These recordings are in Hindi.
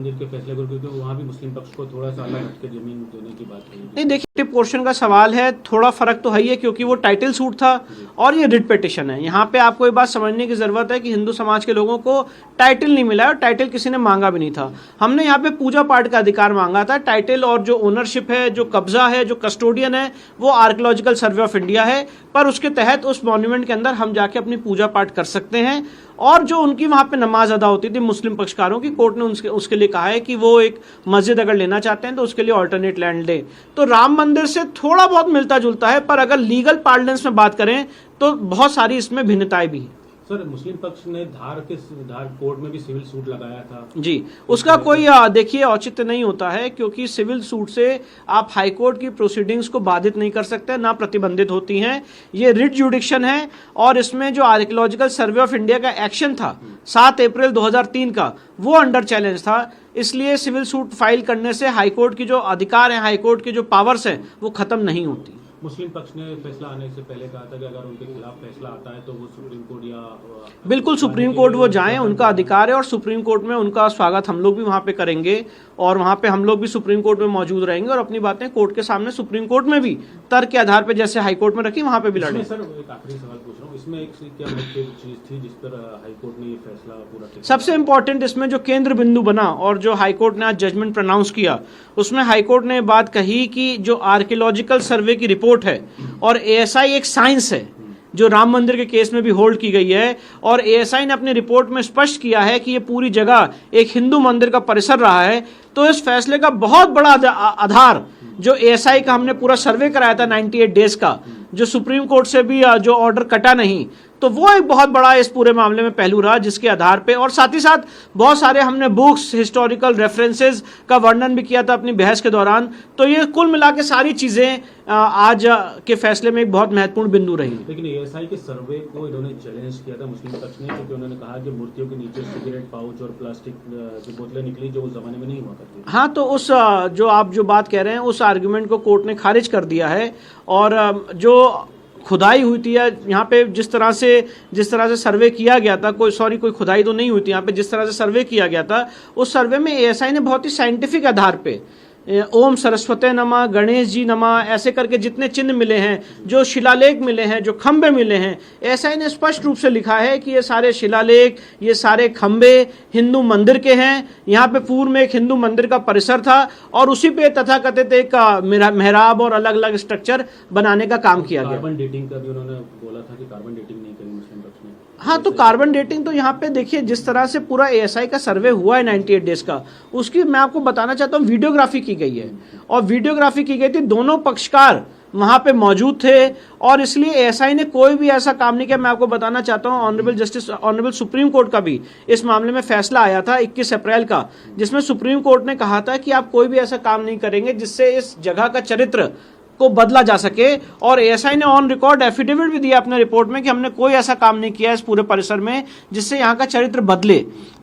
मंदिर के फैसले को, क्योंकि वहाँ भी मुस्लिम पक्ष को थोड़ा सा अलग हटके जमीन देने की बात है। नहीं देखिए, पोर्शन का सवाल है, थोड़ा फर्क तो है ही है, क्योंकि वो टाइटल सूट था और ये रिट पिटिशन है। यहाँ पे आपको ये बात समझने की जरूरत है कि हिंदू समाज के लोगों को टाइटल नहीं मिला है और टाइटल किसी ने मांगा भी नहीं था। हमने यहाँ पे पूजा पाठ का अधिकार मांगा था। टाइटल और जो ओनरशिप है, जो कब्जा है, जो कस्टोडियन है, वो आर्कियोलॉजिकल सर्वे ऑफ इंडिया है, पर उसके तहत उस मॉन्यूमेंट के अंदर हम जाके अपनी पूजा पाठ कर सकते हैं। और जो उनकी वहां पे नमाज अदा होती थी मुस्लिम पक्षकारों की, कोर्ट ने उसके लिए कहा है कि वो एक मस्जिद अगर लेना चाहते हैं तो उसके लिए ऑल्टरनेट लैंड ले। तो राम मंदिर से थोड़ा बहुत मिलता जुलता है, पर अगर लीगल पार्लेंस में बात करें तो बहुत सारी इसमें भिन्नताएं भी हैं। सर, मुस्लिम पक्ष ने धार कोर्ट में भी सिविल सूट लगाया था जी, उसका कोई देखिए औचित्य नहीं होता है, क्योंकि सिविल सूट से आप हाई कोर्ट की प्रोसीडिंग्स को बाधित नहीं कर सकते, ना प्रतिबंधित होती हैं। ये रिट जुडिक्शन है और इसमें जो आर्कियोलॉजिकल सर्वे ऑफ इंडिया का एक्शन था 7 अप्रैल 2003 का, वो अंडर चैलेंज था। इसलिए सिविल सूट फाइल करने से हाई कोर्ट की जो अधिकार है, हाई कोर्ट की जो पावर्स हैं, वो खत्म नहीं होती। मुस्लिम पक्ष ने फैसला आने से पहले कहा था कि अगर उनके खिलाफ फैसला आता है तो वो सुप्रीम कोर्ट या बिल्कुल सुप्रीम कोर्ट वो जाएं, उनका अधिकार है, और सुप्रीम कोर्ट में उनका स्वागत हम लोग भी वहां पे करेंगे और वहां पे हम लोग भी सुप्रीम कोर्ट में मौजूद रहेंगे और अपनी बातें कोर्ट के सामने सुप्रीम कोर्ट में भी तर्क के आधार पर जैसे हाई कोर्ट में रखी वहां पे भी लड़ेंगे। सर, एक आखिरी सवाल पूछ रहा हूँ, इसमें एक क्या मुख्य चीज थी जिस पर हाई कोर्ट ने ये फैसला पूरा किया? सबसे इंपॉर्टेंट इसमें जो केंद्र बिंदु बना और जो हाई कोर्ट ने आज जजमेंट प्रोनाउंस किया, उसमें हाई कोर्ट ने बात कही कि जो आर्कियोलॉजिकल सर्वे की रिपोर्ट है और एएसआई एक साइंस है जो राम मंदिर के केस में भी होल्ड की गई है, और एएसआई ने अपनी रिपोर्ट में स्पष्ट किया है कि ये पूरी जगह एक हिंदू मंदिर का परिसर रहा है। तो इस फैसले का बहुत बड़ा आधार जो एएसआई का हमने पूरा सर्वे कराया था 98 डेज का, जो सुप्रीम कोर्ट से भी जो ऑर्डर कटा नहीं, तो वो एक बहुत बड़ा इस पूरे मामले में पहलू रहा, जिसके आधार पे, और साथ ही साथ बहुत सारे हमने बुक्स, हिस्टोरिकल रेफरेंसेस का वर्णन भी किया था अपनी बहस के दौरान। तो ये कुल मिला के सारी चीजें आज के फैसले में एक बहुत महत्वपूर्ण बिंदु रही। लेकिन एएसआई के सर्वे को इन्होंने चैलेंज किया था मुस्लिम पक्ष ने, क्योंकि उन्होंने कहा कि मूर्तियों के नीचे सिगरेट पाउच और प्लास्टिक की बोतलें निकली जो उस जमाने में नहीं हुआ करती। हाँ, तो उस जो आप जो बात कह रहे हैं उस आर्गुमेंट को कोर्ट ने खारिज कर दिया है। और जो खुदाई हुई थी यहाँ पे, जिस तरह से सर्वे किया गया था, कोई खुदाई तो नहीं हुई थी यहाँ पे, जिस तरह से सर्वे किया गया था, उस सर्वे में एएसआई ने बहुत ही साइंटिफिक आधार पे ओम सरस्वते नमः, गणेश जी नमः, ऐसे करके जितने चिन्ह मिले हैं, जो शिलालेख मिले हैं, जो खंबे मिले हैं, एएसआई ने स्पष्ट रूप से लिखा है कि ये सारे शिलालेख, ये सारे खंबे हिंदू मंदिर के हैं। यहाँ पे पूर्व में एक हिंदू मंदिर का परिसर था और उसी पे तथाकथित एक मेहराब और अलग अलग स्ट्रक्चर बनाने का काम किया गया। कार्बन डेटिंग का भी उन्होंने बोला था कि कार्बन डेटिंग नहीं करी मुस्लिम पक्ष ने। हाँ, तो कार्बन डेटिंग तो यहाँ पे देखिए, जिस तरह से पूरा एएसआई का सर्वे हुआ है 98 डेज का, उसकी मैं आपको बताना चाहता हूँ, वीडियोग्राफी की गई है और वीडियोग्राफी की गई थी, दोनों पक्षकार वहां पे मौजूद थे, और इसलिए एएसआई ने कोई भी ऐसा काम नहीं किया। मैं आपको बताना चाहता हूं, ऑनरेबल सुप्रीम कोर्ट का भी इस मामले में फैसला आया था 21 अप्रैल का, जिसमें सुप्रीम कोर्ट ने कहा था कि आप कोई भी ऐसा काम नहीं करेंगे जिससे इस जगह का चरित्र को बदला जा सके। और एएसआई ने ऑन रिकॉर्ड एफिडेविट भी दिया अपने रिपोर्ट में कि हमने कोई ऐसा काम नहीं किया इस पूरे परिसर में जिससे यहाँ का चरित्र बदले।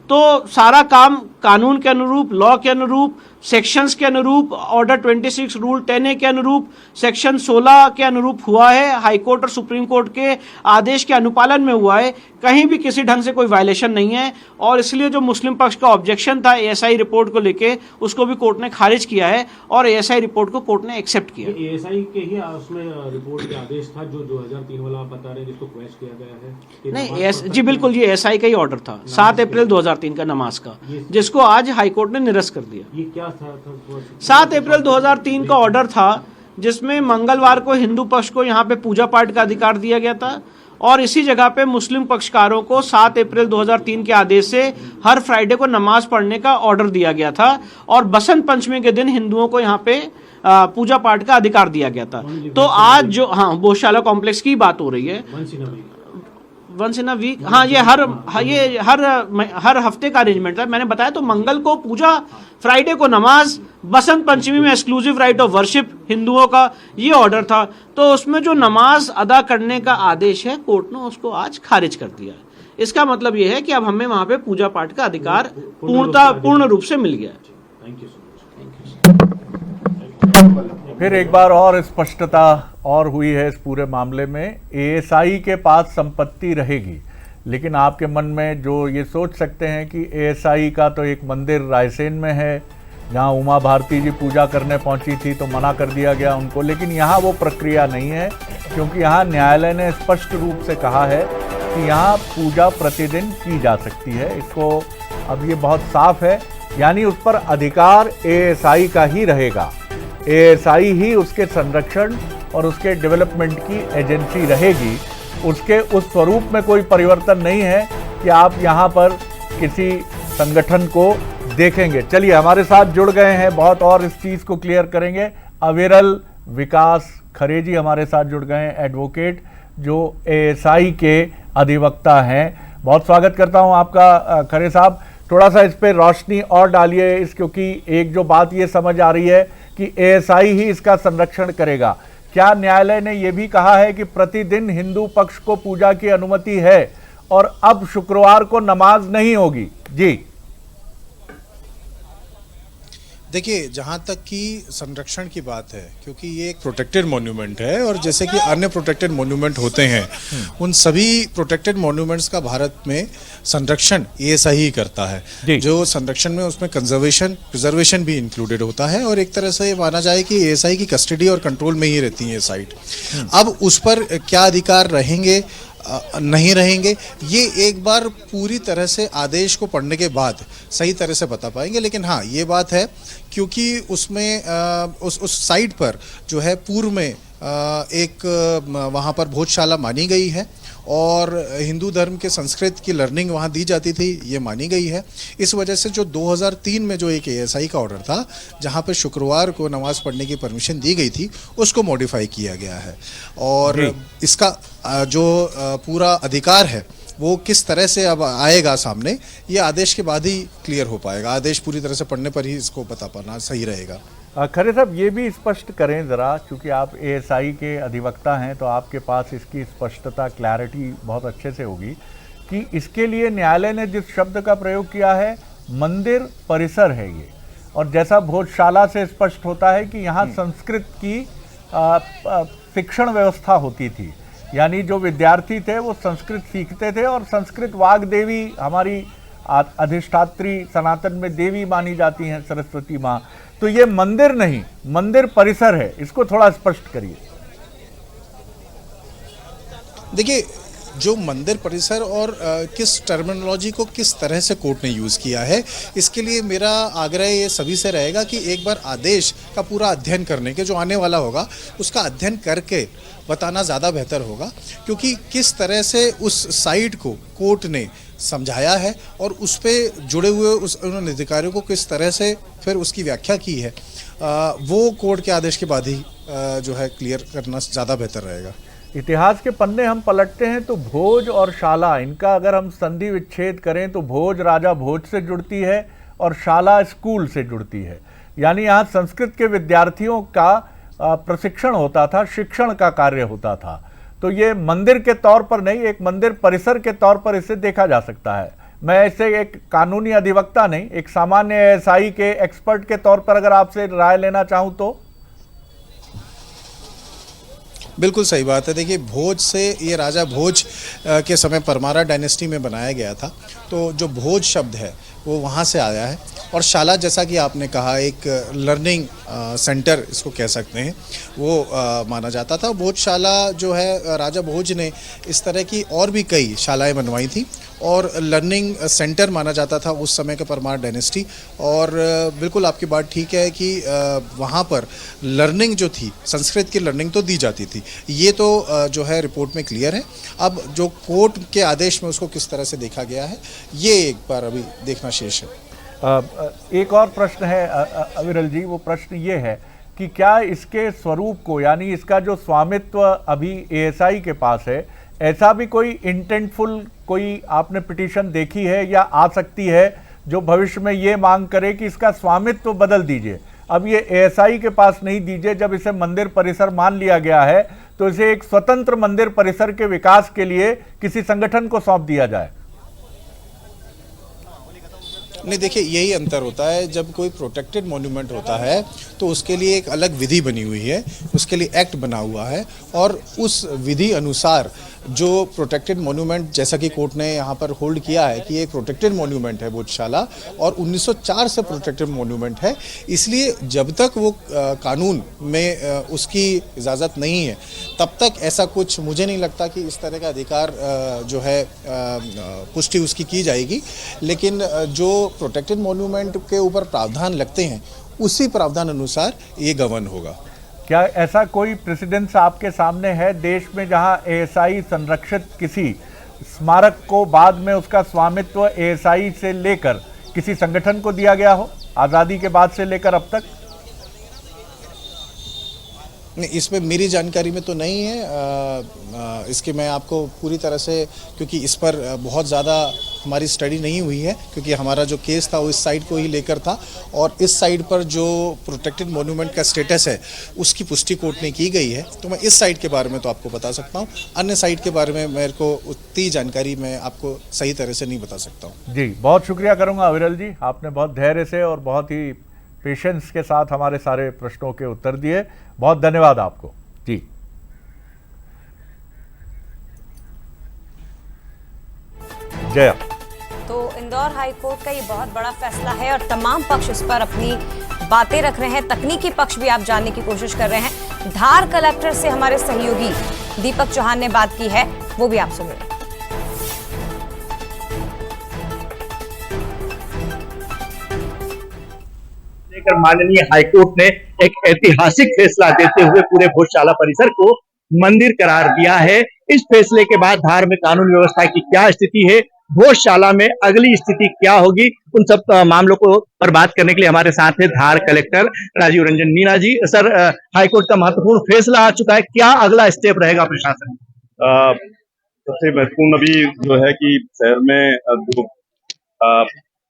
तो सारा काम कानून के अनुरूप, लॉ के अनुरूप, सेक्शंस के अनुरूप, ऑर्डर 26 रूल 10A के अनुरूप, सेक्शन 16 के अनुरूप हुआ है। हाई कोर्ट और सुप्रीम कोर्ट के आदेश के अनुपालन में हुआ है, कहीं भी किसी ढंग से कोई वायलेशन नहीं है। और इसलिए जो मुस्लिम पक्ष का ऑब्जेक्शन था एएसआई रिपोर्ट को लेके, उसको भी कोर्ट ने खारिज किया है और एएसआई रिपोर्ट को कोर्ट ने एक्सेप्ट किया। एएसआई के ही उसमें रिपोर्ट के आदेश था जो 2003 वाला आप बता रहे हैं, जिसको क्वेश किया गया है? नहीं, जी बिल्कुल, ये एएसआई का ही ऑर्डर था 7 अप्रैल 2003 का नमाज का, जिसको आज हाई कोर्ट ने निरस्त कर दिया। ये क्या था? 7 अप्रैल 2003 का ऑर्डर था जिसमें मंगलवार को हिंदू पक्ष को यहाँ पे पूजा पाठ का अधिकार दिया गया था, और इसी जगह पे मुस्लिम पक्षकारों को 7 अप्रैल 2003 के आदेश से हर फ्राइडे को नमाज पढ़ने का ऑर्डर दिया गया था, और बसंत पंचमी के दिन हिंदुओं को यहाँ पे पूजा पाठ का अधिकार दिया गया था। तो आज जो, हाँ, बोधशाला कॉम्प्लेक्स की बात हो रही है, वंस इन अ वीक, हाँ, ये हर हफ्ते का अरेंजमेंट था। मैंने बताया तो, मंगल को पूजा, फ्राइडे को नमाज, बसंत पंचमी में एक्सक्लूसिव राइट ऑफ वर्शिप हिंदुओं का, ये ऑर्डर था। तो उसमें जो नमाज अदा करने का आदेश है, कोर्ट ने उसको आज खारिज कर दिया। इसका मतलब ये है कि अब हमें वहां पे पूजा पाठ का अधिकार पूर्ण रूप से मिल गया। Thank you so much. फिर एक बार और स्पष्टता और हुई है इस पूरे मामले में। एएसआई के पास संपत्ति रहेगी, लेकिन आपके मन में जो ये सोच सकते हैं कि एएसआई का तो एक मंदिर रायसेन में है जहाँ उमा भारती जी पूजा करने पहुंची थी तो मना कर दिया गया उनको, लेकिन यहाँ वो प्रक्रिया नहीं है, क्योंकि यहाँ न्यायालय ने स्पष्ट रूप से कहा है कि यहाँ पूजा प्रतिदिन की जा सकती है। इसको अब ये बहुत साफ है, यानी उस पर अधिकार एएसआई का ही रहेगा। एएसआई ही उसके संरक्षण और उसके डेवलपमेंट की एजेंसी रहेगी। उसके उस स्वरूप में कोई परिवर्तन नहीं है कि आप यहाँ पर किसी संगठन को देखेंगे। चलिए, हमारे साथ जुड़ गए हैं, बहुत और इस चीज़ को क्लियर करेंगे। अविरल विकास खरे जी हमारे साथ जुड़ गए हैं, एडवोकेट जो एएसआई के अधिवक्ता हैं। बहुत स्वागत करता हूं आपका खरे साहब। थोड़ा सा इस पर रोशनी और डालिए इस, क्योंकि एक जो बात ये समझ आ रही है कि एएसआई ही इसका संरक्षण करेगा। क्या न्यायालय ने यह भी कहा है कि प्रतिदिन हिंदू पक्ष को पूजा की अनुमति है और अब शुक्रवार को नमाज नहीं होगी? जी देखिए, जहाँ तक कि संरक्षण की बात है, क्योंकि ये एक प्रोटेक्टेड मॉन्यूमेंट है और जैसे कि अन्य प्रोटेक्टेड मॉन्यूमेंट होते हैं, उन सभी प्रोटेक्टेड मॉन्यूमेंट्स का भारत में संरक्षण एएसआई ही करता है। जो संरक्षण में उसमें कंजर्वेशन प्रिजर्वेशन भी इंक्लूडेड होता है और एक तरह से माना जाए कि एएसआई की कस्टडी और कंट्रोल में ही रहती है ये साइट। अब उस पर क्या अधिकार रहेंगे नहीं रहेंगे, ये एक बार पूरी तरह से आदेश को पढ़ने के बाद सही तरह से बता पाएंगे। लेकिन हाँ, ये बात है क्योंकि उसमें उस साइट पर जो है पूर्व में एक वहाँ पर भोजशाला मानी गई है और हिंदू धर्म के संस्कृत की लर्निंग वहाँ दी जाती थी, ये मानी गई है। इस वजह से जो 2003 में जो एक एएसआई का ऑर्डर था जहाँ पे शुक्रवार को नमाज पढ़ने की परमिशन दी गई थी, उसको मॉडिफाई किया गया है और इसका जो पूरा अधिकार है वो किस तरह से अब आएगा सामने, ये आदेश के बाद ही क्लियर हो पाएगा। आदेश पूरी तरह से पढ़ने पर ही इसको बता पाना सही रहेगा। खरे साहब, ये भी स्पष्ट करें ज़रा, क्योंकि आप एएसआई के अधिवक्ता हैं तो आपके पास इसकी स्पष्टता क्लैरिटी बहुत अच्छे से होगी कि इसके लिए न्यायालय ने जिस शब्द का प्रयोग किया है मंदिर परिसर है ये, और जैसा भोजशाला से स्पष्ट होता है कि यहाँ संस्कृत की शिक्षण व्यवस्था होती थी, यानी जो विद्यार्थी थे वो संस्कृत सीखते थे और संस्कृत वाग्देवी हमारी अधिष्ठात्री सनातन में देवी मानी जाती हैं, सरस्वती माँ। तो ये मंदिर नहीं, मंदिर परिसर है, इसको थोड़ा स्पष्ट करिए। देखिए, जो मंदिर परिसर और किस टर्मिनोलॉजी को किस तरह से कोर्ट ने यूज़ किया है, इसके लिए मेरा आग्रह ये सभी से रहेगा कि एक बार आदेश का पूरा अध्ययन करने के, जो आने वाला होगा उसका अध्ययन करके बताना ज़्यादा बेहतर होगा, क्योंकि किस तरह से उस साइट को कोर्ट ने समझाया है और उस पर जुड़े हुए उन्होंने अधिकारियों को किस तरह से फिर उसकी व्याख्या की है, वो कोर्ट के आदेश के बाद ही जो है क्लियर करना ज़्यादा बेहतर रहेगा। इतिहास के पन्ने हम पलटते हैं तो भोज और शाला, इनका अगर हम संधि विच्छेद करें तो भोज राजा भोज से जुड़ती है और शाला स्कूल से जुड़ती है, यानी यहाँ संस्कृत के विद्यार्थियों का प्रशिक्षण होता था, शिक्षण का कार्य होता था। तो ये मंदिर के तौर पर नहीं, एक मंदिर परिसर के तौर पर इसे देखा जा सकता है। मैं इसे एक कानूनी अधिवक्ता नहीं, एक सामान्य एएसआई के एक्सपर्ट के तौर पर अगर आपसे राय लेना चाहूँ तो। बिल्कुल सही बात है। देखिए, भोज से ये राजा भोज के समय परमारा डायनेस्टी में बनाया गया था, तो जो भोज शब्द है वो वहाँ से आया है। और शाला, जैसा कि आपने कहा, एक लर्निंग सेंटर इसको कह सकते हैं, वो माना जाता था। भोजशाला जो है, राजा भोज ने इस तरह की और भी कई शालाएं बनवाई थी और लर्निंग सेंटर माना जाता था उस समय के परमार डायनेस्टी। और बिल्कुल आपकी बात ठीक है कि वहाँ पर लर्निंग जो थी, संस्कृत की लर्निंग तो दी जाती थी, ये तो जो है रिपोर्ट में क्लियर है। अब जो कोर्ट के आदेश में उसको किस तरह से देखा गया है, ये एक बार अभी देखना शेष है। एक और प्रश्न है अविरल जी, वो प्रश्न ये है कि क्या इसके स्वरूप को, यानी इसका जो स्वामित्व अभी एएसआई के पास है, ऐसा भी कोई इंटेंटफुल कोई आपने पिटीशन देखी है या आ सकती है जो भविष्य में ये मांग करे कि इसका स्वामित्व बदल दीजिए, अब ये एएसआई के पास नहीं दीजिए, जब इसे मंदिर परिसर मान लिया गया है तो इसे एक स्वतंत्र मंदिर परिसर के विकास के लिए किसी संगठन को सौंप दिया जाए? नहीं, देखिए यही अंतर होता है, जब कोई प्रोटेक्टेड मॉन्यूमेंट होता है तो उसके लिए एक अलग विधि बनी हुई है, उसके लिए एक्ट बना हुआ है और उस विधि अनुसार जो प्रोटेक्टेड मॉन्यूमेंट, जैसा कि कोर्ट ने यहाँ पर होल्ड किया है कि एक प्रोटेक्टेड मॉन्यूमेंट है भोजशाला और 1904 से प्रोटेक्टेड मॉन्यूमेंट है, इसलिए जब तक वो कानून में उसकी इजाज़त नहीं है तब तक ऐसा कुछ मुझे नहीं लगता कि इस तरह का अधिकार जो है पुष्टि उसकी की जाएगी। लेकिन जो प्रोटेक्टेड मॉन्यूमेंट के ऊपर प्रावधान लगते हैं उसी प्रावधान अनुसार ये गवर्न होगा। क्या ऐसा कोई प्रेसिडेंस आपके सामने है देश में जहां एएसआई संरक्षित किसी स्मारक को बाद में उसका स्वामित्व एएसआई से लेकर किसी संगठन को दिया गया हो, आज़ादी के बाद से लेकर अब तक? नहीं, इसमें मेरी जानकारी में तो नहीं है। इसके मैं आपको पूरी तरह से, क्योंकि इस पर बहुत ज़्यादा हमारी स्टडी नहीं हुई है, क्योंकि हमारा जो केस था वो इस साइड को ही लेकर था और इस साइड पर जो प्रोटेक्टेड मॉन्यूमेंट का स्टेटस है उसकी पुष्टि कोर्ट ने की गई है, तो मैं इस साइड के बारे में तो आपको बता सकता हूँ। अन्य साइड के बारे में मेरे को उतनी जानकारी मैं आपको सही तरह से नहीं बता सकता हूँ। जी, बहुत शुक्रिया करूँगा अविरल जी, आपने बहुत धैर्य से और बहुत ही पेशेंस के साथ हमारे सारे प्रश्नों के उत्तर दिए। बहुत धन्यवाद आपको जी। जया, तो इंदौर हाई कोर्ट का ये बहुत बड़ा फैसला है और तमाम पक्ष इस पर अपनी बातें रख रहे हैं। तकनीकी पक्ष भी आप जानने की कोशिश कर रहे हैं। धार कलेक्टर से हमारे सहयोगी दीपक चौहान ने बात की है, वो भी आप सुन रहे हैं। माननीय हाईकोर्ट ने एक ऐतिहासिक फैसला देते हुए पूरे भोजशाला परिसर को मंदिर करार दिया है। इस फैसले के बाद धार में कानून व्यवस्था की क्या स्थिति है, भोजशाला में अगली स्थिति क्या होगी, उन सब मामलों को पर बात करने के लिए हमारे साथ है धार कलेक्टर राजीव रंजन मीणा जी। सर, हाईकोर्ट का महत्वपूर्ण फैसला आ चुका है, क्या अगला स्टेप रहेगा प्रशासन? सबसे महत्वपूर्ण अभी जो है कि शहर में जो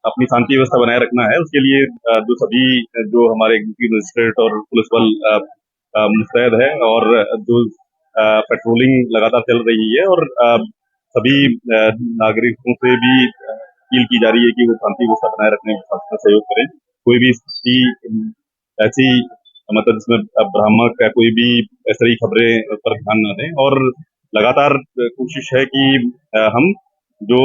अपनी शांति व्यवस्था बनाए रखना है, उसके लिए जो सभी जो हमारे एग्जीक्यूटिव मजिस्ट्रेट और पुलिस बल मुस्तैद है और जो पेट्रोलिंग लगातार चल रही है और सभी नागरिकों से भी अपील की जा रही है कि वो शांति व्यवस्था बनाए रखने में सहयोग करें। कोई भी स्थिति ऐसी मतलब जिसमें भ्रामक या कोई भी ऐसी खबरें पर ध्यान न दें और लगातार कोशिश है कि हम जो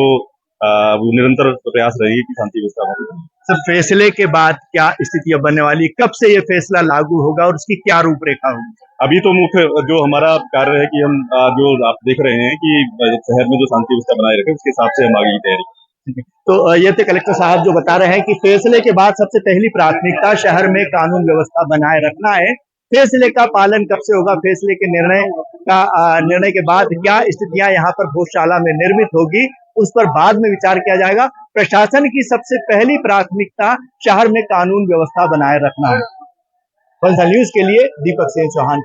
वो निरंतर प्रयास रहेंगे कि शांति व्यवस्था बने। सर, फैसले के बाद क्या स्थिति बनने वाली, कब से ये फैसला लागू होगा और उसकी क्या रूपरेखा होगी? अभी तो मुख्य जो हमारा कार्य है कि हम जो आप देख रहे हैं कि शहर में जो शांति व्यवस्था बनाए रखें उसके हिसाब से हम आगे की तैयारी। तो ये थे कलेक्टर साहब जो बता रहे हैं कि फैसले के बाद सबसे पहली प्राथमिकता शहर में कानून व्यवस्था बनाए रखना है। फैसले का पालन कब से होगा, फैसले के निर्णय के बाद क्या स्थितियां यहाँ पर भोजशाला में निर्मित होगी, उस पर बाद में विचार किया जाएगा। प्रशासन की सबसे पहली प्राथमिकता शहर में कानून व्यवस्था बनाए रखना है। बंसल न्यूज के लिए दीपक सिंह चौहान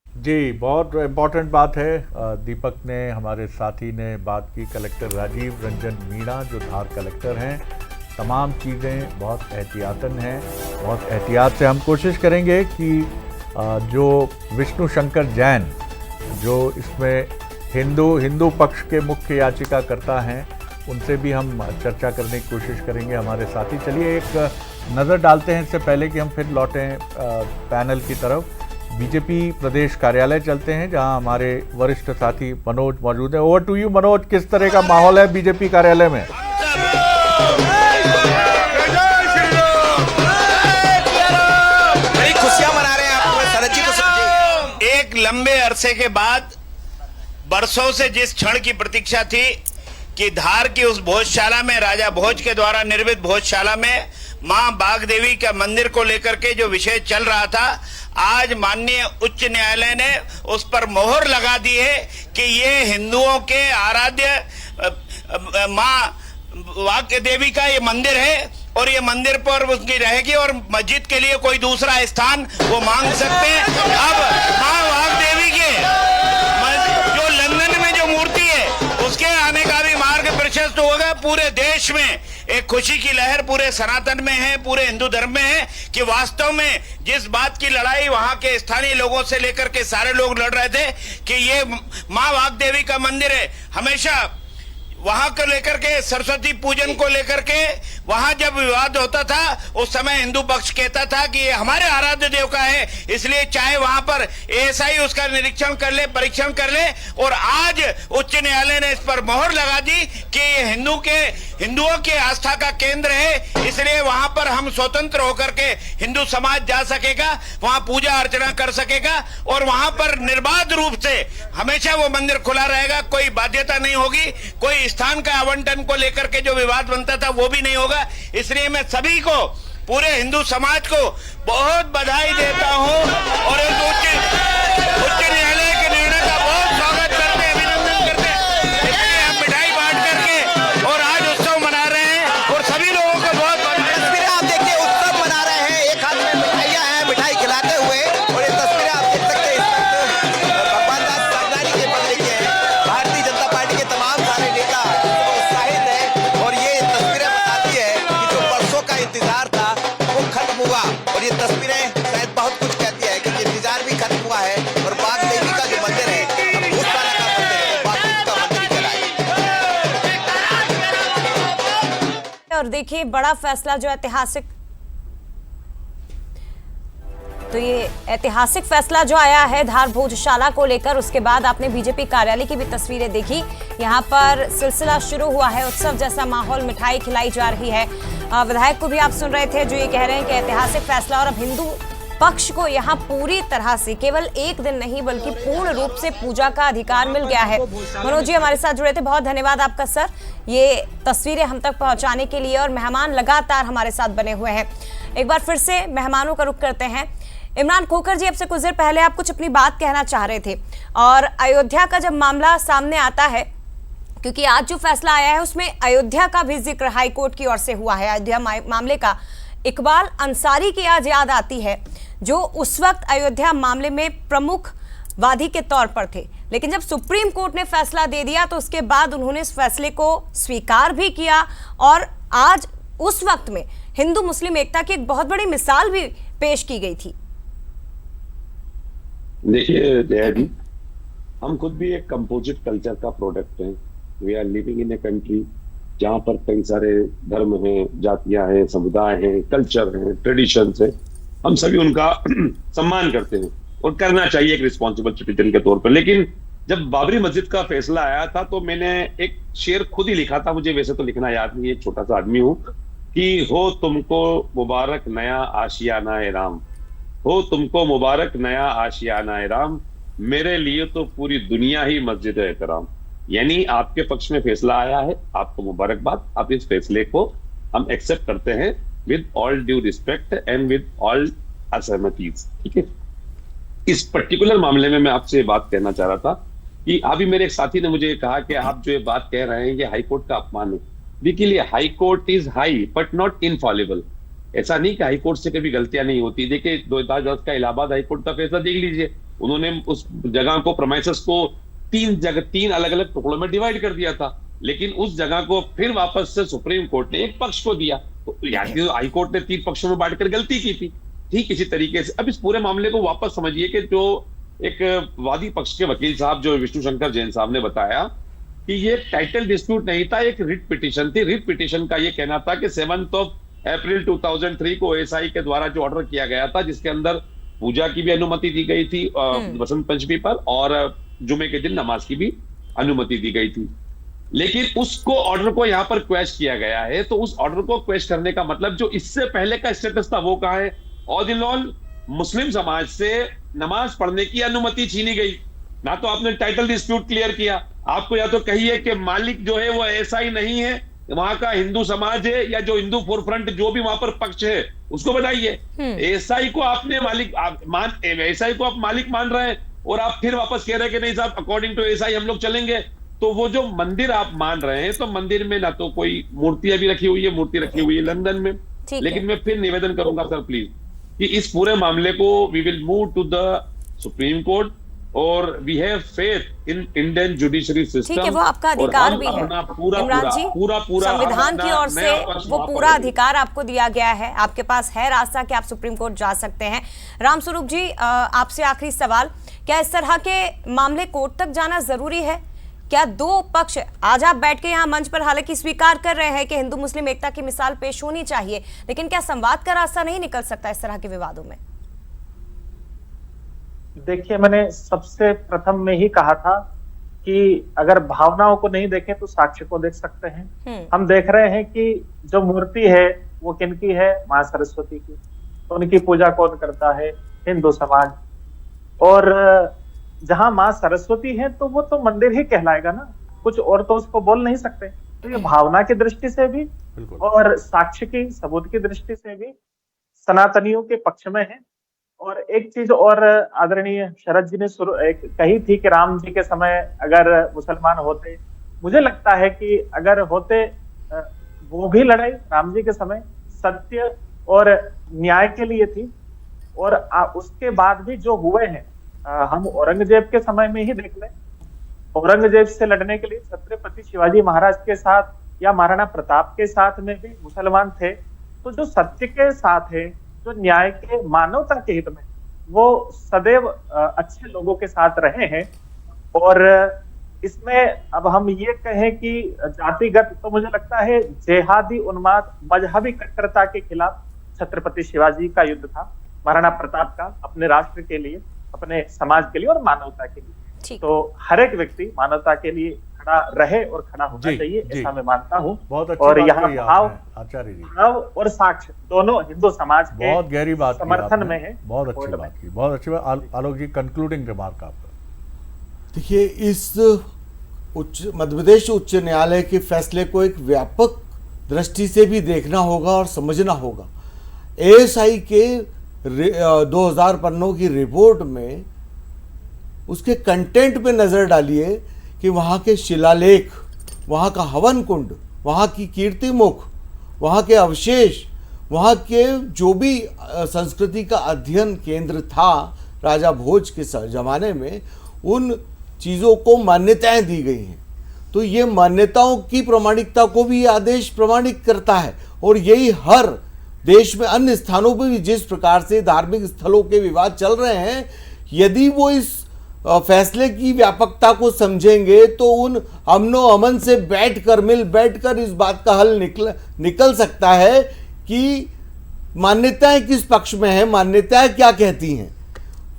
जी, बहुत इम्पोर्टेंट बात है। दीपक ने, हमारे साथी ने बात की, कलेक्टर राजीव रंजन मीणा जो धार कलेक्टर हैं। तमाम चीज़ें बहुत एहतियातन हैं, बहुत एहतियात से हम कोशिश करेंगे कि जो विष्णु शंकर जैन जो इसमें हिंदू पक्ष के मुख्य याचिकाकर्ता हैं उनसे भी हम चर्चा करने की कोशिश करेंगे हमारे साथी। चलिए एक नज़र डालते हैं इससे पहले कि हम फिर लौटें पैनल की तरफ। बीजेपी प्रदेश कार्यालय चलते हैं जहां हमारे वरिष्ठ साथी मनोज मौजूद है। ओवर टू यू मनोज, किस तरह का माहौल है बीजेपी कार्यालय में? बड़ी खुशियां मना रहे हैं आप, शरद जी को समझिए। एक लंबे अरसे के बाद, बरसों से जिस क्षण की प्रतीक्षा थी कि धार की उस भोजशाला में, राजा भोज के द्वारा निर्मित भोजशाला में मां बाग देवी का मंदिर को लेकर के जो विषय चल रहा था, आज माननीय उच्च न्यायालय ने उस पर मोहर लगा दी है कि ये हिंदुओं के आराध्य मां बाग देवी का ये मंदिर है और ये मंदिर पर उसकी रहेगी और मस्जिद के लिए कोई दूसरा स्थान वो मांग सकते हैं। अब मां बाग देवी के जो लंदन में जो मूर्ति है उसके आने का भी मार्ग प्रशस्त होगा। पूरे देश में एक खुशी की लहर पूरे सनातन में है, पूरे हिंदू धर्म में है कि वास्तव में जिस बात की लड़ाई वहां के स्थानीय लोगों से लेकर के सारे लोग लड़ रहे थे कि ये मां बाग देवी का मंदिर है, हमेशा वहां को लेकर के, सरस्वती पूजन को लेकर के वहां जब विवाद होता था उस समय हिंदू पक्ष कहता था कि ये हमारे आराध्य देव का है, इसलिए चाहे वहां पर एएसआई उसका निरीक्षण कर ले, परीक्षण कर ले। और आज उच्च न्यायालय ने इस पर मोहर लगा दी कि ये हिंदुओं के आस्था का केंद्र है, इसलिए वहां पर हम स्वतंत्र होकर के हिंदू समाज जा सकेगा, वहां पूजा अर्चना कर सकेगा और वहां पर निर्बाध रूप से हमेशा वो मंदिर खुला रहेगा। कोई बाध्यता नहीं होगी, कोई स्थान का आवंटन को लेकर के जो विवाद बनता था वो भी नहीं होगा। इसलिए मैं सभी को, पूरे हिंदू समाज को बहुत बधाई देता हूं और इस उच्च न्यायालय के निर्णय का बहुत स्वागत करते हैं, अभिनंदन करते हैं। इसलिए हम मिठाई बांट करके और आज उत्सव मना रहे हैं और सभी लोगों को बहुत तस्वीरें आप देखिए, उत्सव मना रहे हैं, एक हाथ में मिठाइयां हैं, मिठाई खिलाते हुए। और ये तस्वीरें आप देख सकते हैं, भगवान दास सागनानी के पगड़ी के हैं। भारतीय जनता पार्टी के तमाम सारे नेता उत्साहित हैं और ये तस्वीरें बताती है कि जो वर्षों का इंतजार था वो खत्म हुआ। और ये तस्वीरें शायद बहुत कुछ कहती है कि इंतजार भी खत्म हुआ है और बाग देवी का जो मंदिर है, अब भूतवाला का मंदिर है, बाग देवी का मंदिर ही चला है। और देखिए बड़ा फैसला जो ऐतिहासिक, तो ये ऐतिहासिक फैसला जो आया है धार भोजशाला को लेकर। उसके बाद आपने बीजेपी कार्यालय की भी तस्वीरें देखी, यहाँ पर सिलसिला शुरू हुआ है, उत्सव जैसा माहौल, मिठाई खिलाई जा रही है। विधायक को भी आप सुन रहे थे जो ये कह रहे हैं कि ऐतिहासिक फैसला और अब हिंदू पक्ष को यहाँ पूरी तरह से केवल एक दिन नहीं बल्कि पूर्ण रूप से पूजा का अधिकार मिल गया है। मनोज जी हमारे साथ जुड़े थे, बहुत धन्यवाद आपका सर, ये तस्वीरें हम तक पहुंचाने के लिए। और मेहमान लगातार हमारे साथ बने हुए हैं। एक बार फिर से मेहमानों का रुख करते हैं। इमरान खोखर जी, अब से कुछ देर पहले आप कुछ अपनी बात कहना चाह रहे थे और अयोध्या का जब मामला सामने आता है, क्योंकि आज जो फैसला आया है उसमें अयोध्या का भी जिक्र हाई कोर्ट की ओर से हुआ है। अयोध्या मामले का इकबाल अंसारी की आज याद आती है जो उस वक्त अयोध्या मामले में प्रमुख वादी के तौर पर थे, लेकिन जब सुप्रीम कोर्ट ने फैसला दे दिया तो उसके बाद उन्होंने इस फैसले को स्वीकार भी किया और आज उस वक्त में हिंदू मुस्लिम एकता की एक बहुत बड़ी मिसाल भी पेश की गई थी। देखिए जया जी, हम खुद भी एक कंपोजिट कल्चर का प्रोडक्ट हैं। We are living in a country जहाँ पर कई सारे धर्म हैं, जातियां हैं, समुदाय हैं, कल्चर हैं, ट्रेडिशंस हैं। हम सभी उनका सम्मान करते हैं और करना चाहिए एक रिस्पॉन्सिबल सिटीजन के तौर पर। लेकिन जब बाबरी मस्जिद का फैसला आया था तो मैंने एक शेर खुद ही लिखा था, मुझे वैसे तो लिखना याद नहीं है, एक छोटा सा आदमी हूं, कि हो तुमको मुबारक नया आशियाना ए राम, हो तुमको मुबारक नया आशियाना ए राम, मेरे लिए तो पूरी दुनिया ही मस्जिद है एहतराम। यानी आपके पक्ष में फैसला आया है, आपको मुबारकबाद, आप इस फैसले को हम एक्सेप्ट करते हैं with all due respect and with all असहमतीज। ठीक है, इस पर्टिकुलर मामले में मैं आपसे बात कहना चाह रहा था कि अभी मेरे एक साथी ने मुझे कहा कि आप जो ये बात कह रहे हैं ये हाई कोर्ट का अपमान है। देखिए, high court is high but not infallible. ऐसा नहीं कि हाई कोर्ट से कभी गलतियां नहीं होती। देखिए 2010 का इलाहाबाद हाई कोर्ट का फैसला देख लीजिए, उन्होंने उस जगह को, प्रेमाइसेस को तीन अलग अलग टुकड़ों में डिवाइड कर दिया था, लेकिन उस जगह को फिर वापस से सुप्रीम कोर्ट ने एक पक्ष को दिया। तो हाई कोर्ट ने 3 पक्षों में बांटकर गलती की थी। ठीक इसी तरीके से अब इस पूरे मामले को वापस समझिए कि जो एक वादी पक्ष के वकील साहब जो विष्णु शंकर जैन साहब ने बताया कि ये टाइटल डिस्प्यूट नहीं था, एक रिट पिटीशन थी। रिट पिटीशन का ये कहना था कि 7 अप्रैल 2003 को एएसआई के द्वारा जो ऑर्डर किया गया था, जिसके अंदर पूजा की भी अनुमति दी गई थी बसंत पंचमी पर और जुमे के दिन नमाज की भी अनुमति दी गई थी, लेकिन उसको ऑर्डर को यहाँ पर क्वेश्चन किया गया है। तो उस ऑर्डर को क्वेश्चन करने का मतलब जो इससे पहले का स्टेटस था वो कहाँ है? ऑल इन ऑल मुस्लिम समाज से नमाज पढ़ने की अनुमति छीनी गई। ना तो आपने टाइटल डिस्प्यूट क्लियर किया, आपको या तो कहिए कि मालिक जो है वो एएसआई नहीं है, वहां का हिंदू समाज है, या जो हिंदू फोरफ्रंट जो भी वहां पर पक्ष है उसको बताइए। एएसआई को आपने एएसआई को आप मालिक मान रहे हैं और आप फिर वापस कह रहे हैं कि नहीं साहब अकॉर्डिंग टू एएसआई हम लोग चलेंगे। तो वो जो मंदिर आप मान रहे हैं, तो मंदिर में ना तो कोई मूर्तियां भी रखी हुई है, मूर्ति रखी हुई है लंदन में। लेकिन मैं फिर निवेदन करूंगा सर प्लीज कि इस पूरे मामले को we will move to the Supreme Court और we have faith in Indian judiciary system. ठीक है, वो आपका अधिकार भी है इमरान जी, पूरा संविधान की ओर से वो पूरा अधिकार आपको दिया गया है, आपके पास है रास्ता कि आप सुप्रीम कोर्ट जा सकते हैं। रामस्वरूप जी, आपसे आखिरी सवाल, क्या इस तरह के मामले कोर्ट तक जाना जरूरी है क्या दो पक्ष, आज आप बैठ के यहाँ मंच पर हालांकि स्वीकार कर रहे हैं कि हिंदू मुस्लिम एकता की मिसाल पेश होनी चाहिए, लेकिन क्या संवाद का रास्ता नहीं निकल सकता इस तरह के विवादों में? देखिए, मैंने सबसे प्रथम में ही कहा था कि अगर भावनाओं को नहीं देखें तो साक्ष्य को देख सकते हैं। हम देख रहे हैं कि जो मूर्ति है वो किनकी है? मां सरस्वती की। तो उनकी पूजा कौन करता है? हिंदू समाज। और जहां मां सरस्वती है तो वो तो मंदिर ही कहलाएगा ना, कुछ और तो उसको बोल नहीं सकते। तो ये भावना की दृष्टि से भी और साक्ष्य की, सबूत की दृष्टि से भी सनातनियों के पक्ष में है। और एक चीज और आदरणीय शरद जी ने कही थी कि राम जी के समय अगर मुसलमान होते, मुझे लगता है कि अगर होते, वो भी लड़ाई राम जी के समय सत्य और न्याय के लिए थी। और उसके बाद भी जो हुए हैं, हम औरंगजेब के समय में ही देख लें, औरंगजेब से लड़ने के लिए छत्रपति शिवाजी महाराज के साथ या महाराणा प्रताप के साथ में भी मुसलमान थे। तो जो सत्य के साथ है, जो न्याय के, मानवता के हित में, वो सदैव अच्छे लोगों के साथ रहे हैं। और इसमें अब हम ये कहें कि जातिगत, तो मुझे लगता है जेहादी उन्माद, मजहबी कट्टरता के खिलाफ छत्रपति शिवाजी का युद्ध था, महाराणा प्रताप का, अपने राष्ट्र के लिए, अपने समाज के लिए और मानवता के लिए। तो हर एक व्यक्ति मानवता के लिए खड़ा रहे और खड़ा होना चाहिए, ऐसा मैं मानता हूँ। बहुत अच्छी और बात यहाँ कही भाव, आपने, आचार्य जी, भाव और साक्ष्य दोनों हिंदू समाज के बहुत गहरी बात समर्थन में है। बहुत अच्छी बात की, बहुत अच्छी बात। आलोक जी, कंक्लूडिंग रिमार्क आपका। देखिए, इस मध्य प्रदेश उच्च न्यायालय के फैसले को एक व्यापक दृष्टि से भी देखना होगा और समझना होगा। एएसआई के 2000 पन्नों की रिपोर्ट में उसके कंटेंट पे नजर डालिए कि वहाँ के शिलालेख, वहाँ का हवन कुंड, वहाँ की कीर्तिमुख, वहाँ के अवशेष, वहाँ के जो भी संस्कृति का अध्ययन केंद्र था राजा भोज के जमाने में, उन चीज़ों को मान्यताएं दी गई हैं। तो ये मान्यताओं की प्रामाणिकता को भी ये आदेश प्रमाणित करता है। और यही हर देश में अन्य स्थानों पर भी जिस प्रकार से धार्मिक स्थलों के विवाद चल रहे हैं, यदि वो इस फैसले की व्यापकता को समझेंगे तो उन अमनो अमन से मिल बैठकर इस बात का हल निकल सकता है कि मान्यताएं किस पक्ष में है, मान्यताएं क्या कहती हैं।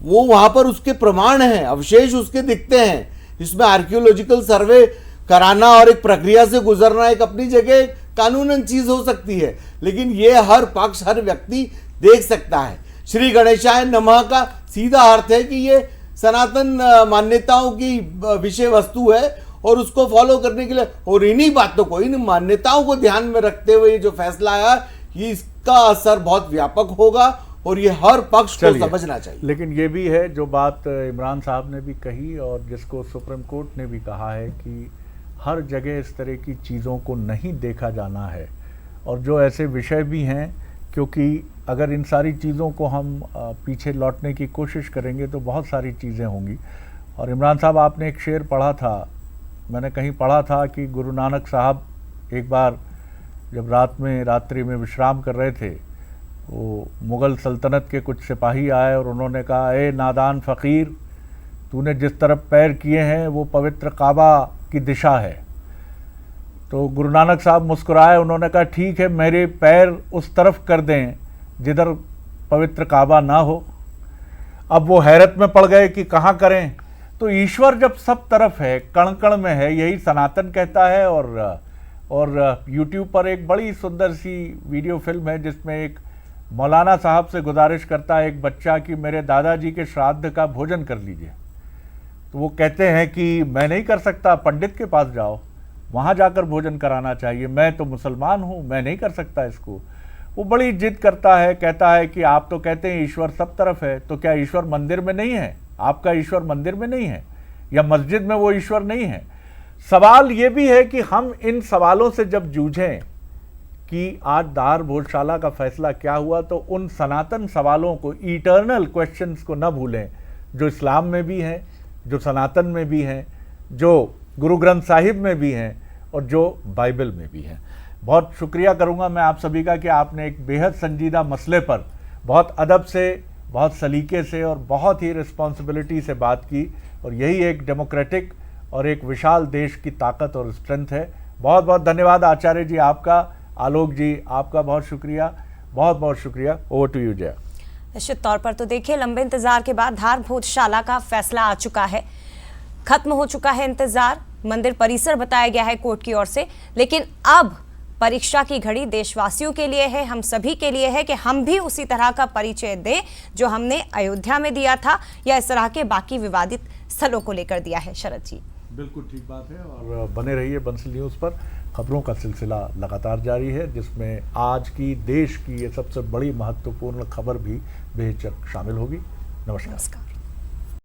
वो वहां पर उसके प्रमाण हैं, अवशेष उसके दिखते हैं। इसमें आर्कियोलॉजिकल सर्वे कराना और एक प्रक्रिया से गुजरना एक अपनी जगह कानूनन चीज हो सकती है, लेकिन ये हर पक्ष, हर व्यक्ति देख सकता है। श्री गणेशाय नमः का सीधा अर्थ है कि ये सनातन मान्यताओं की विषय वस्तु है और उसको फॉलो करने के लिए, और इन्हीं बातों को, इन मान्यताओं को ध्यान में रखते हुए जो फैसला आया, ये इसका असर बहुत व्यापक होगा और ये हर पक्ष को समझना चाहिए। लेकिन ये भी है जो बात इमरान साहब ने भी कही और जिसको सुप्रीम कोर्ट ने भी कहा है कि हर जगह इस तरह की चीज़ों को नहीं देखा जाना है। और जो ऐसे विषय भी हैं, क्योंकि अगर इन सारी चीज़ों को हम पीछे लौटने की कोशिश करेंगे तो बहुत सारी चीज़ें होंगी। और इमरान साहब, आपने एक शेर पढ़ा था, मैंने कहीं पढ़ा था कि गुरु नानक साहब एक बार जब रात्रि में विश्राम कर रहे थे, वो मुग़ल सल्तनत के कुछ सिपाही आए और उन्होंने कहा, ए नादान फ़कीर, तूने जिस तरफ पैर किए हैं वो पवित्र काबा की दिशा है। तो गुरु नानक साहब मुस्कुराए, उन्होंने कहा, ठीक है, मेरे पैर उस तरफ कर दें जिधर पवित्र काबा ना हो। अब वो हैरत में पड़ गए कि कहाँ करें। तो ईश्वर जब सब तरफ है, कण कण में है, यही सनातन कहता है। और यूट्यूब पर एक बड़ी सुंदर सी वीडियो फिल्म है जिसमें एक मौलाना साहब से गुजारिश करता है एक बच्चा कि मेरे दादाजी के श्राद्ध का भोजन कर लीजिए। तो वो कहते हैं कि मैं नहीं कर सकता, पंडित के पास जाओ, वहाँ जाकर भोजन कराना चाहिए, मैं तो मुसलमान हूँ, मैं नहीं कर सकता इसको। वो बड़ी जिद करता है, कहता है कि आप तो कहते हैं ईश्वर सब तरफ है, तो क्या ईश्वर मंदिर में नहीं है? आपका ईश्वर मंदिर में नहीं है या मस्जिद में वो ईश्वर नहीं है? सवाल ये भी है कि हम इन सवालों से जब जूझें कि आज दार भोजशाला का फैसला क्या हुआ, तो उन सनातन सवालों को, इटर्नल क्वेश्चंस को न भूलें, जो इस्लाम में भी हैं, जो सनातन में भी हैं, जो गुरु ग्रंथ साहिब में भी हैं और जो बाइबल में भी हैं। बहुत शुक्रिया करूंगा मैं आप सभी का कि आपने एक बेहद संजीदा मसले पर बहुत अदब से, बहुत सलीके से और बहुत ही रिस्पॉन्सिबिलिटी से बात की। और यही एक डेमोक्रेटिक और एक विशाल देश की ताकत और स्ट्रेंथ है। बहुत बहुत धन्यवाद आचार्य जी आपका, आलोक जी आपका बहुत शुक्रिया, बहुत बहुत शुक्रिया। Over to you Jaya. निश्चित तौर पर तो देखिए, लंबे इंतजार के बाद धार भोजशाला का फैसला आ चुका है, खत्म हो चुका है इंतजार। मंदिर परिसर बताया गया है कोर्ट की ओर से, लेकिन अब परीक्षा की घड़ी देशवासियों के लिए है, हम सभी के लिए है कि हम भी उसी तरह का परिचय दें जो हमने अयोध्या में दिया था या इस तरह के बाकी विवादित स्थलों को लेकर दिया है। शरद जी बिल्कुल ठीक बात है, और बने रहिए बंसल न्यूज़ पर। खबरों का सिलसिला लगातार जारी है, जिसमें आज की देश की ये सबसे बड़ी महत्वपूर्ण खबर भी बेहिचक शामिल होगी। नमस्कार।